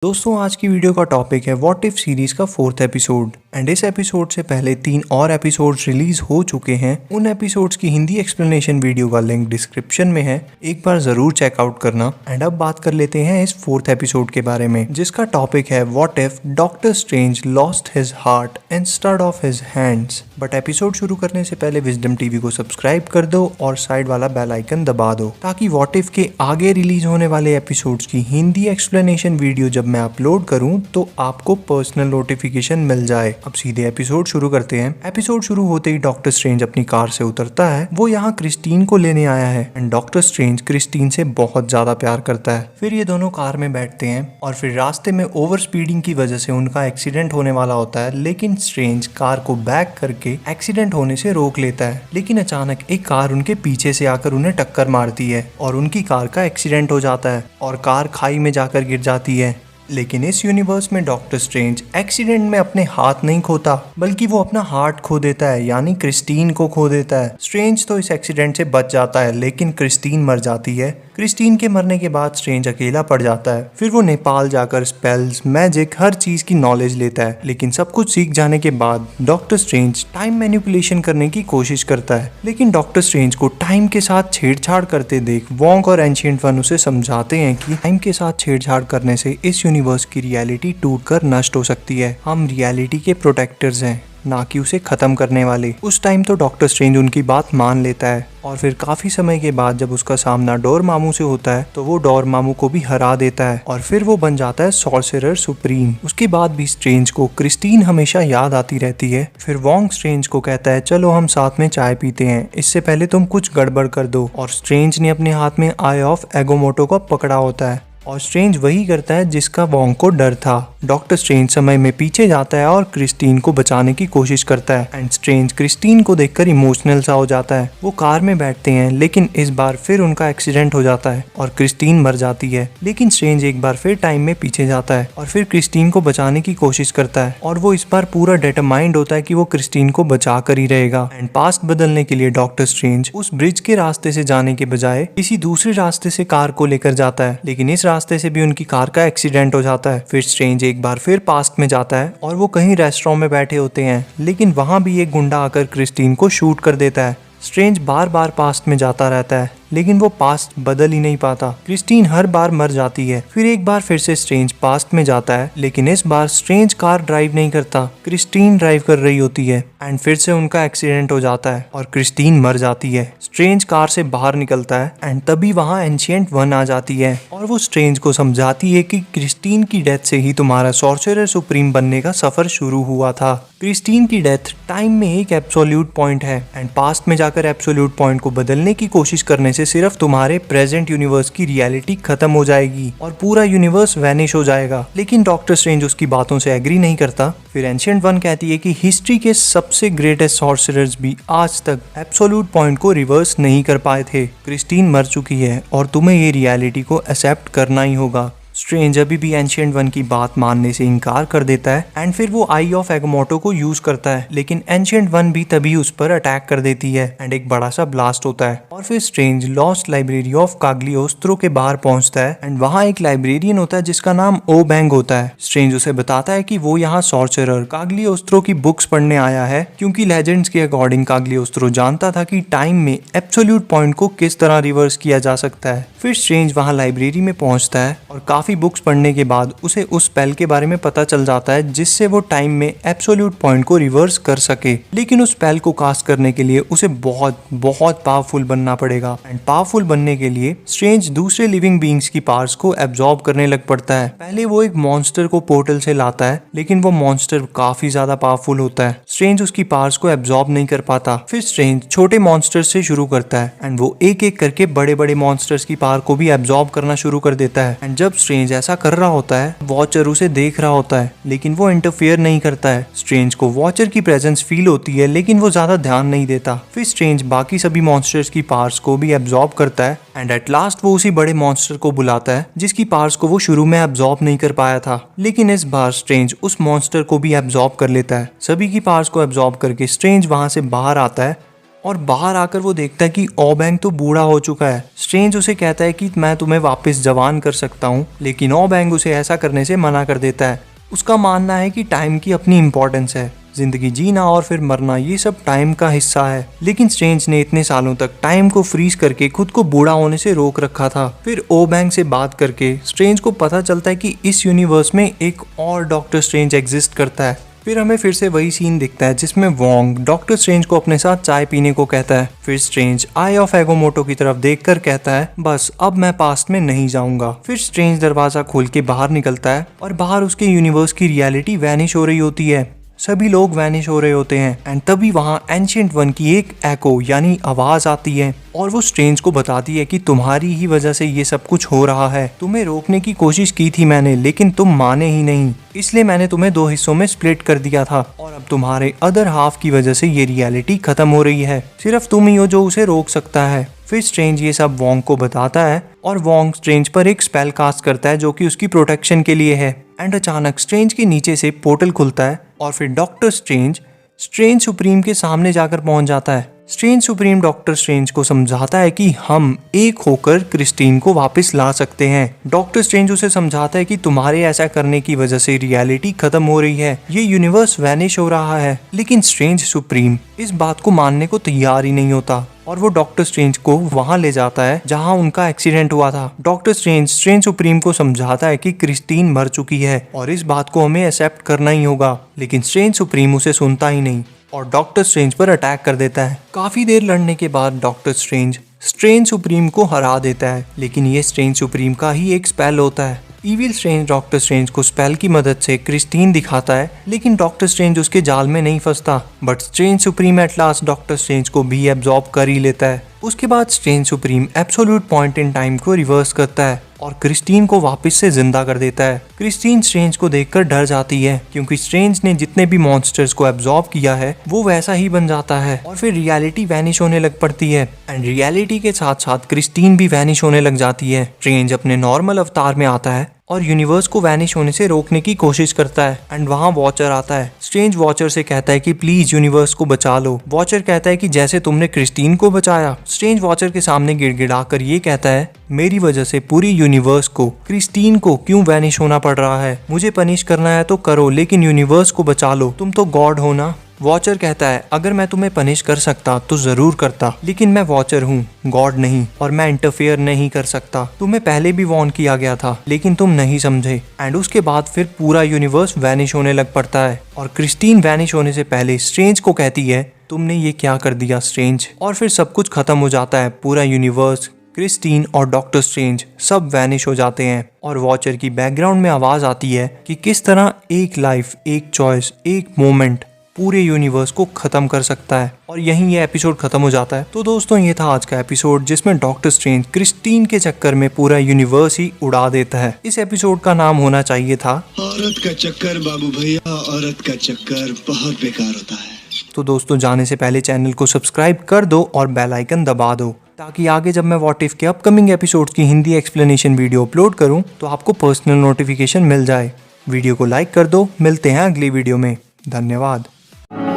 दोस्तों आज की वीडियो का टॉपिक है व्हाट इफ सीरीज का 4th एपिसोड। एंड इस एपिसोड से पहले 3 और एपिसोड्स रिलीज हो चुके हैं। उन एपिसोड्स की हिंदी एक्सप्लेनेशन वीडियो का लिंक डिस्क्रिप्शन में है, एक बार जरूर चेकआउट करना। एंड अब बात कर लेते हैं इस 4th एपिसोड के बारे में, जिसका टॉपिक है what if doctor strange lost his heart instead of his hands. But episode शुरू करने से पहले विजडम टीवी को सब्सक्राइब कर दो और साइड वाला बेल आइकन दबा दो, ताकि व्हाट इफ के आगे रिलीज होने वाले एपिसोड्स की हिंदी एक्सप्लेनेशन वीडियो जब मैं अपलोड करूं तो आपको पर्सनल नोटिफिकेशन मिल जाए। अब सीधे एपिसोड शुरू करते हैं। एपिसोड शुरू होते ही डॉक्टर स्ट्रेंज अपनी कार से उतरता है। वो यहाँ क्रिस्टीन को लेने आया है एंड डॉक्टर स्ट्रेंज क्रिस्टीन से बहुत ज्यादा प्यार करता है। फिर ये दोनों कार में बैठते हैं और फिर रास्ते में ओवर स्पीडिंग की वजह से उनका एक्सीडेंट होने वाला होता है, लेकिन स्ट्रेंज कार को बैक करके एक्सीडेंट होने से रोक लेता है। लेकिन अचानक एक कार उनके पीछे से आकर उन्हें टक्कर मारती है और उनकी कार का एक्सीडेंट हो जाता है और कार खाई में जाकर गिर जाती है। लेकिन इस यूनिवर्स में डॉक्टर स्ट्रेंज एक्सीडेंट में अपने हाथ नहीं खोता, बल्कि वो अपना हार्ट खो देता है, यानी क्रिस्टीन को खो देता है। स्ट्रेंज तो इस एक्सीडेंट से बच जाता है, लेकिन क्रिस्टीन मर जाती है। क्रिस्टीन के मरने के बाद स्ट्रेंज अकेला पड़ जाता है। फिर वो नेपाल जाकर स्पेल्स, मैजिक, हर चीज की नॉलेज लेता है। लेकिन सब कुछ सीख जाने के बाद डॉक्टर स्ट्रेंज टाइम मैनिपुलेशन करने की कोशिश करता है। लेकिन डॉक्टर स्ट्रेंज को टाइम के साथ छेड़छाड़ करते देख वोंग और एंशिएंट वन उसे समझाते हैं कि टाइम के साथ छेड़छाड़ करने से इस यूनिवर्स की रियलिटी टूटकर नष्ट हो सकती है। हम रियलिटी के प्रोटेक्टर्स हैं, ना कि उसे खत्म करने वाले। उस टाइम तो डॉक्टर स्ट्रेंज उनकी बात मान लेता है और फिर काफी समय के बाद जब उसका सामना डोरमामू से होता है तो वो डोरमामू को भी हरा देता है और फिर वो बन जाता है सॉर्सरर सुप्रीम। उसके बाद भी स्ट्रेंज को क्रिस्टीन हमेशा याद आती रहती है। फिर वोंग स्ट्रेंज को कहता है चलो हम साथ में चाय पीते हैं, इससे पहले तुम कुछ गड़बड़ कर दो। और स्ट्रेंज ने अपने हाथ में आई ऑफ एगोमोटो को पकड़ा होता है और स्ट्रेंज वही करता है जिसका वोंग को डर था। डॉक्टर स्ट्रेंज समय में पीछे जाता है और क्रिस्टीन को बचाने की कोशिश करता है एंड स्ट्रेंज क्रिस्टीन को देखकर इमोशनल सा हो जाता है। वो कार में बैठते हैं, लेकिन इस बार फिर उनका एक्सीडेंट हो जाता है और क्रिस्टीन मर जाती है। लेकिन स्ट्रेंज एक बार फिर टाइम में पीछे जाता है और फिर क्रिस्टीन को बचाने की कोशिश करता है और वो इस बार पूरा डिटरमाइंड होता है कि वो क्रिस्टीन को बचा कर ही रहेगा। एंड पास्ट बदलने के लिए डॉक्टर स्ट्रेंज उस ब्रिज के रास्ते से जाने के बजाय किसी दूसरे रास्ते से कार को लेकर जाता है, लेकिन इस रास्ते से भी उनकी कार का एक्सीडेंट हो जाता है। फिर स्ट्रेंज एक बार फिर पास्ट में जाता है और वो कहीं रेस्टोरेंट में बैठे होते हैं, लेकिन वहां भी एक गुंडा आकर क्रिस्टीन को शूट कर देता है। स्ट्रेंज बार बार पास्ट में जाता रहता है, लेकिन वो पास्ट बदल ही नहीं पाता। क्रिस्टीन हर बार मर जाती है। फिर एक बार फिर से स्ट्रेंज पास्ट में जाता है, लेकिन इस बार स्ट्रेंज कार ड्राइव नहीं करता, क्रिस्टीन ड्राइव कर रही होती है एंड फिर से उनका एक्सीडेंट हो जाता है और क्रिस्टीन मर जाती है। स्ट्रेंज कार से बाहर निकलता है एंड तभी वहाँ एंशिएंट वन आ जाती है और वो स्ट्रेंज को समझाती है कि क्रिस्टीन की डेथ से ही तुम्हारा सॉर्सरर सुप्रीम बनने का सफर शुरू हुआ था। क्रिस्टीन की डेथ टाइम में एक एब्सोल्यूट पॉइंट है एंड पास्ट में जाकर एब्सोल्यूट पॉइंट को बदलने की कोशिश करने से सिर्फ तुम्हारे प्रेजेंट यूनिवर्स की रियलिटी खत्म हो जाएगी और पूरा यूनिवर्स वैनिश हो जाएगा। लेकिन डॉक्टर स्ट्रेंज उसकी बातों से एग्री नहीं करता। फिर एंशिएंट वन कहती है कि हिस्ट्री के सबसे ग्रेटेस्ट सॉर्सरर्स भी आज तक एब्सोल्यूट पॉइंट को रिवर्स नहीं कर पाए थे। क्रिस्टीन मर चुकी है और तुम्हें ये रियलिटी को एक्सेप्ट करना ही होगा। स्ट्रेंज अभी भी एंशिएंट वन की बात मानने से इनकार कर देता है एंड फिर वो आई ऑफ एगोमोटो को यूज करता है, लेकिन एंशिएंट वन भी तभी उस पर अटैक कर देती है एंड एक बड़ा सा ब्लास्ट होता है। और फिर स्ट्रेंज लॉस्ट लाइब्रेरी ऑफ काग्लियोस्त्रो के बाहर पहुंचता है एंड वहाँ एक लाइब्रेरियन होता है जिसका नाम ओ बैंग होता है। स्ट्रेंज उसे बताता है कि वो यहाँ सॉर्सरर काग्लियोस्त्रो की बुक्स पढ़ने आया है, क्योंकि लेजेंड्स के अकॉर्डिंग काग्लियोस्त्रो जानता था कि टाइम में एब्सोल्यूट पॉइंट को किस तरह रिवर्स किया जा सकता है। फिर स्ट्रेंज वहाँ लाइब्रेरी में पहुंचता है और काफी बुक्स पढ़ने के बाद उसे उस स्पेल के बारे में पता चल जाता है जिससे वो टाइम में एब्सोल्यूट पॉइंट को रिवर्स कर सके। लेकिन उस स्पेल को कास्ट करने के लिए उसे बहुत बहुत पावरफुल बनना पड़ेगा एंड पावरफुल बनने के लिए स्ट्रेंज दूसरे लिविंग बीइंग्स की पावर्स को एब्जॉर्ब करने लग पड़ता है। पहले वो एक मॉन्स्टर को पोर्टल से लाता है, लेकिन वो मॉन्स्टर काफी ज्यादा पावरफुल होता है। स्ट्रेंज उसकी पावर्स को एब्जॉर्ब नहीं कर पाता। फिर स्ट्रेंज छोटे मॉन्स्टर से शुरू करता है एंड वो एक एक करके बड़े बड़े मॉन्स्टर्स की पावर को भी एब्जॉर्ब करना शुरू कर देता है। एंड जब स्ट्रेंज ऐसा कर रहा होता है, वॉचर उसे देख रहा होता है, लेकिन वो इंटरफेयर नहीं करता है। स्ट्रेंज को वॉचर की प्रेजेंस फील होती है, लेकिन वो ज्यादा ध्यान नहीं देता। फिर स्ट्रेंज बाकी सभी मॉन्स्टर्स की पावर्स को भी एब्जॉर्ब करता है एंड एट लास्ट वो उसी बड़े मॉन्स्टर को बुलाता है जिसकी पावर्स को वो शुरू में एब्जॉर्ब नहीं कर पाया था। लेकिन इस बार स्ट्रेंज उस मॉन्स्टर को भी एब्जॉर्ब कर लेता है। सभी की पावर्स को एब्जॉर्ब करके स्ट्रेंज वहां से बाहर आता है और बाहर आकर वो देखता है कि ओबैंग तो बूढ़ा हो चुका है। स्ट्रेंज उसे कहता है कि मैं तुम्हें वापस जवान कर सकता हूँ, लेकिन ओबैंग उसे ऐसा करने से मना कर देता है। उसका मानना है कि टाइम की अपनी इम्पोर्टेंस है, जिंदगी जीना और फिर मरना ये सब टाइम का हिस्सा है। लेकिन स्ट्रेंज ने इतने सालों तक टाइम को फ्रीज करके खुद को बूढ़ा होने से रोक रखा था। फिर ओबैंग से बात करके स्ट्रेंज को पता चलता है कि इस यूनिवर्स में एक और डॉक्टर स्ट्रेंज एग्जिस्ट करता है। फिर हमें फिर से वही सीन दिखता है जिसमें वोंग डॉक्टर स्ट्रेंज को अपने साथ चाय पीने को कहता है। फिर स्ट्रेंज आई ऑफ एगोमोटो की तरफ देखकर कहता है बस अब मैं पास्ट में नहीं जाऊंगा। फिर स्ट्रेंज दरवाजा खोल के बाहर निकलता है और बाहर उसके यूनिवर्स की रियलिटी वैनिश हो रही होती है। सभी लोग वैनिश हो रहे होते हैं एंड तभी वहाँ एंशिएंट वन की एक एको यानी आवाज आती है और वो स्ट्रेंज को बताती है कि तुम्हारी ही वजह से ये सब कुछ हो रहा है। तुम्हें रोकने की कोशिश की थी मैंने, लेकिन तुम माने ही नहीं, इसलिए मैंने तुम्हें 2 हिस्सों में स्प्लिट कर दिया था और अब तुम्हारे अदर हाफ की वजह से ये रियलिटी खत्म हो रही है। सिर्फ तुम ही हो जो उसे रोक सकता है। फिर स्ट्रेंज ये सब वोंग को बताता है और वोंग स्ट्रेंज पर एक स्पेल कास्ट करता है जो कि उसकी प्रोटेक्शन के लिए है। एंड अचानक स्ट्रेंज के नीचे से पोर्टल खुलता है और फिर डॉक्टर स्ट्रेंज सुप्रीम के सामने जाकर पहुंच जाता है। स्ट्रेंज सुप्रीम डॉक्टर स्ट्रेंज को समझाता है कि हम एक होकर क्रिस्टीन को वापस ला सकते हैं। डॉक्टर स्ट्रेंज उसे समझाता है कि तुम्हारे ऐसा करने की वजह से रियलिटी खत्म हो रही है, ये यूनिवर्स वैनिश हो रहा है। लेकिन स्ट्रेंज सुप्रीम इस बात को मानने को तैयार ही नहीं होता और वो डॉक्टर स्ट्रेंज को वहां ले जाता है जहां उनका एक्सीडेंट हुआ था। डॉक्टर स्ट्रेंज सुप्रीम को समझाता है कि क्रिस्टीन मर चुकी है और इस बात को हमें एक्सेप्ट करना ही होगा, लेकिन स्ट्रेंज सुप्रीम उसे सुनता ही नहीं और डॉक्टर स्ट्रेंज पर अटैक कर देता है। काफी देर लड़ने के बाद डॉक्टर स्ट्रेंज सुप्रीम को हरा देता है, लेकिन ये स्ट्रेंज सुप्रीम का ही एक स्पेल होता है। इविल स्ट्रेंज डॉक्टर स्ट्रेंज को स्पेल की मदद से क्रिस्टीन दिखाता है, लेकिन डॉक्टर स्ट्रेंज उसके जाल में नहीं फंसता। But strange supreme at last doctor strange को भी एब्जॉर्ब कर ही लेता है। उसके बाद strange supreme absolute point in time को रिवर्स करता है और क्रिस्टीन को वापस से जिंदा कर देता है। क्रिस्टीन स्ट्रेंज को देखकर डर जाती है क्योंकि स्ट्रेंज ने जितने भी मॉन्स्टर्स को एब्जॉर्ब किया है वो वैसा ही बन जाता है और फिर रियलिटी वैनिश होने लग पड़ती है एंड रियलिटी के साथ साथ क्रिस्टीन भी वैनिश होने लग जाती है। स्ट्रेंज अपने नॉर्मल अवतार में आता है और यूनिवर्स को वैनिश होने से रोकने की कोशिश करता है एंड वहाँ वॉचर आता है। स्ट्रेंज वॉचर से कहता है कि प्लीज यूनिवर्स को बचा लो। वॉचर कहता है कि जैसे तुमने क्रिस्टीन को बचाया। स्ट्रेंज वॉचर के सामने गिड़गिड़ाकर ये कहता है मेरी वजह से पूरी यूनिवर्स को, क्रिस्टीन को क्यों वैनिश होना पड़ रहा है। मुझे पनिश करना है तो करो, लेकिन यूनिवर्स को बचा लो, तुम तो गॉड हो ना। वॉचर कहता है अगर मैं तुम्हें पनिश कर सकता तो जरूर करता, लेकिन मैं वॉचर हूँ, गॉड नहीं, और मैं इंटरफेयर नहीं कर सकता। तुम्हें पहले भी वॉर्न किया गया था लेकिन तुम नहीं समझे। एंड उसके बाद फिर पूरा यूनिवर्स वैनिश होने लग पड़ता है और क्रिस्टीन वैनिश होने से पहले स्ट्रेंज को कहती है तुमने ये क्या कर दिया स्ट्रेंज। और फिर सब कुछ खत्म हो जाता है। पूरा यूनिवर्स, क्रिस्टीन और डॉक्टर स्ट्रेंज सब वैनिश हो जाते हैं और वॉचर की बैकग्राउंड में आवाज आती है कि किस तरह एक लाइफ, एक चॉइस, एक मोमेंट पूरे यूनिवर्स को खत्म कर सकता है। और यहीं ये एपिसोड खत्म हो जाता है। तो दोस्तों ये था आज का एपिसोड जिसमें डॉक्टर स्ट्रेंज क्रिस्टीन के चक्कर में पूरा यूनिवर्स ही उड़ा देता है। इस एपिसोड का नाम होना चाहिए था औरत का चक्कर बाबू भैया, औरत का चक्कर बहुत बेकार होता है। तो दोस्तों जाने से पहले चैनल को सब्सक्राइब कर दो और बेल आइकन दबा दो ताकि आगे जब मैं व्हाट इफ के अपकमिंग एपिसोड्स की हिंदी एक्सप्लेनेशन वीडियो अपलोड करूं तो आपको पर्सनल नोटिफिकेशन मिल जाए। वीडियो को लाइक कर दो। मिलते हैं अगली वीडियो में। धन्यवाद।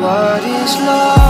What is love?